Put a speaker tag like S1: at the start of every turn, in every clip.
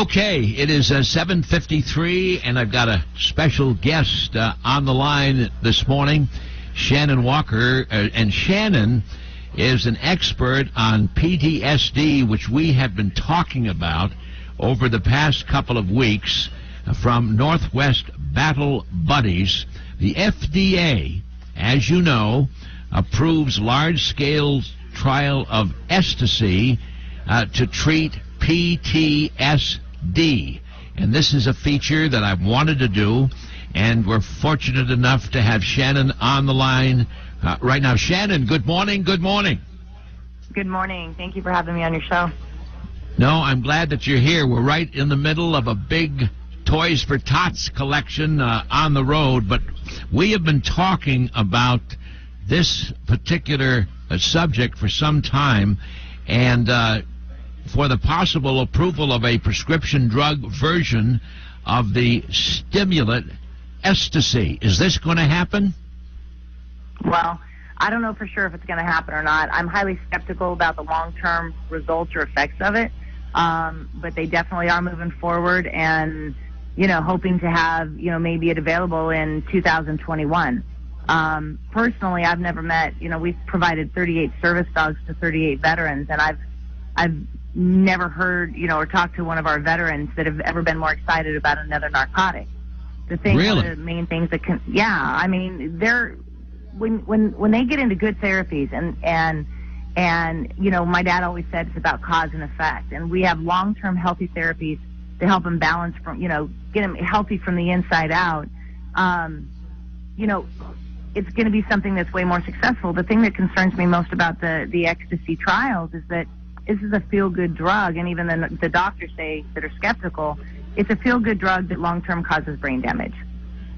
S1: Okay, it is 7:53, and I've got a special guest on the line this morning, Shannon Walker. And Shannon is an expert on PTSD, which we have been talking about over the past couple of weeks from Northwest Battle Buddies. The FDA, as you know, approves large-scale trial of Ecstasy to treat PTSD. And this is a feature that I've wanted to do, and we're fortunate enough to have Shannon on the line right now. Shannon, good morning. Good morning.
S2: Good morning. Thank you for having me on your show.
S1: No, I'm glad that you're here. We're right in the middle of a big Toys for Tots collection on the road, but we have been talking about this particular subject for some time, and for the possible approval of a prescription drug version of the stimulant Ecstasy. Is this going to happen?
S2: Well, I don't know for sure if it's going to happen or not. I'm highly skeptical about the long-term results or effects of it, but they definitely are moving forward and, hoping to have, maybe it available in 2021. Personally, I've never met, we've provided 38 service dogs to 38 veterans, and I've never heard, or talked to one of our veterans that have ever been more excited about another narcotic. The thing,
S1: really?
S2: One of the main things that can, they're, when they get into good therapies and my dad always said it's about cause and effect, and we have long-term healthy therapies to help them balance from, get them healthy from the inside out. It's going to be something that's way more successful. The thing that concerns me most about the Ecstasy trials is that this is a feel-good drug, and even the doctors say that are skeptical, it's a feel-good drug that long-term causes brain damage.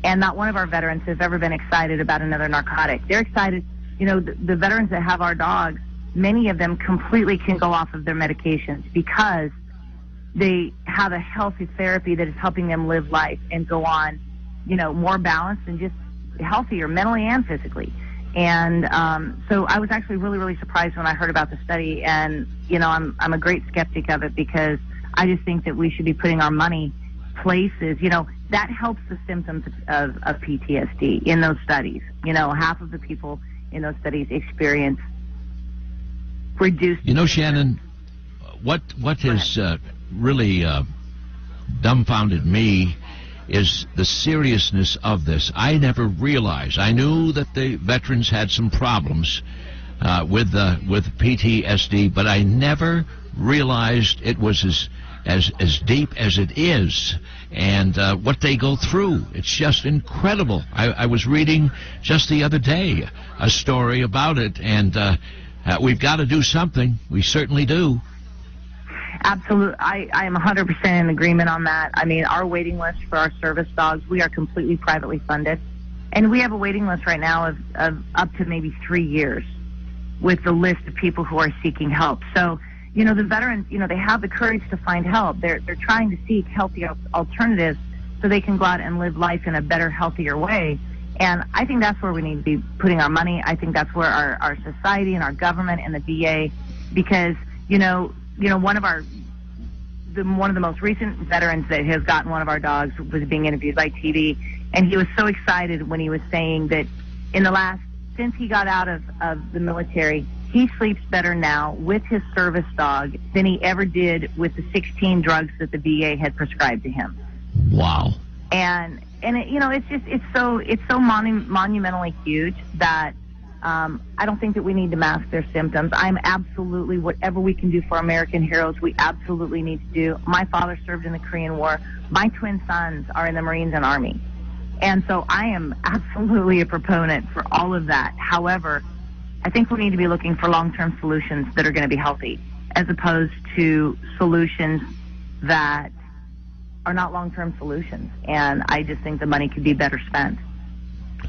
S2: And not one of our veterans has ever been excited about another narcotic. They're excited, the veterans that have our dogs, many of them completely can go off of their medications because they have a healthy therapy that is helping them live life and go on, more balanced and just healthier mentally and physically. And so I was actually really, really surprised when I heard about the study. And, I'm a great skeptic of it because I just think that we should be putting our money places, that helps the symptoms of PTSD in those studies. Half of the people in those studies experience reduced.
S1: Shannon, what has really dumbfounded me is the seriousness of this. I never realized. I knew that the veterans had some problems with PTSD, but I never realized it was as deep as it is, and what they go through. It's just incredible. I was reading just the other day a story about it, and we've got to do something. We certainly do.
S2: Absolutely. I am 100% in agreement on that. I mean, our waiting list for our service dogs, we are completely privately funded. And we have a waiting list right now of up to maybe 3 years with the list of people who are seeking help. So, the veterans, they have the courage to find help. They're trying to seek healthy alternatives so they can go out and live life in a better, healthier way. And I think that's where we need to be putting our money. I think that's where our society and our government and the VA, because, one of the most recent veterans that has gotten one of our dogs was being interviewed by TV, and he was so excited when he was saying that since he got out of the military, he sleeps better now with his service dog than he ever did with the 16 drugs that the VA had prescribed to him.
S1: Wow.
S2: And it's so monumentally huge that I don't think that we need to mask their symptoms. I'm absolutely, whatever we can do for American heroes, we absolutely need to do. My father served in the Korean War. My twin sons are in the Marines and Army. And so I am absolutely a proponent for all of that. However, I think we need to be looking for long-term solutions that are going to be healthy, as opposed to solutions that are not long-term solutions. And I just think the money could be better spent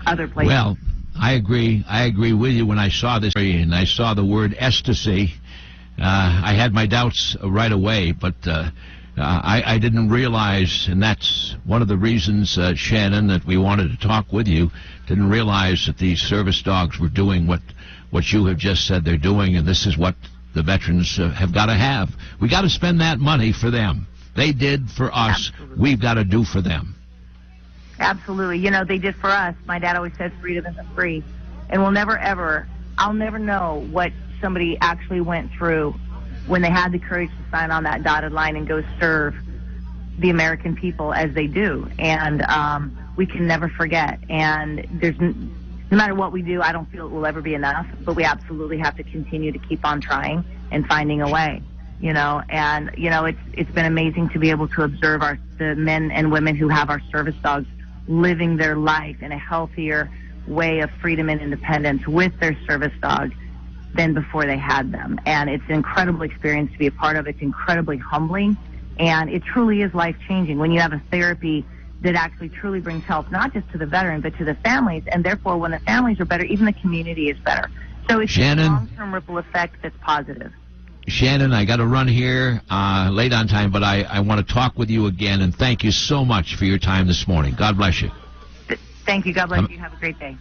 S2: other places.
S1: Well, I agree. I agree with you. When I saw this and I saw the word Ecstasy, I had my doubts right away, but I didn't realize, and that's one of the reasons, Shannon, that we wanted to talk with you, didn't realize that these service dogs were doing what you have just said they're doing, and this is what the veterans have got to have. We got to spend that money for them. they did for us, we've got to do for them.
S2: Absolutely. You know, they did for us. My dad always says freedom isn't free. And I'll never know what somebody actually went through when they had the courage to sign on that dotted line and go serve the American people as they do. And we can never forget. And no matter what we do, I don't feel it will ever be enough, but we absolutely have to continue to keep on trying and finding a way, you know. And, you know, it's been amazing to be able to observe the men and women who have our service dogs living their life in a healthier way of freedom and independence with their service dog than before they had them. And it's an incredible experience to be a part of. It's incredibly humbling, and it truly is life-changing when you have a therapy that actually truly brings help, not just to the veteran, but to the families. And therefore, when the families are better, even the community is better. So it's a long-term ripple effect that's positive.
S1: Shannon, I got to run here late on time, but I want to talk with you again, and thank you so much for your time this morning. God bless you.
S2: Thank you. God bless you. Have a great day.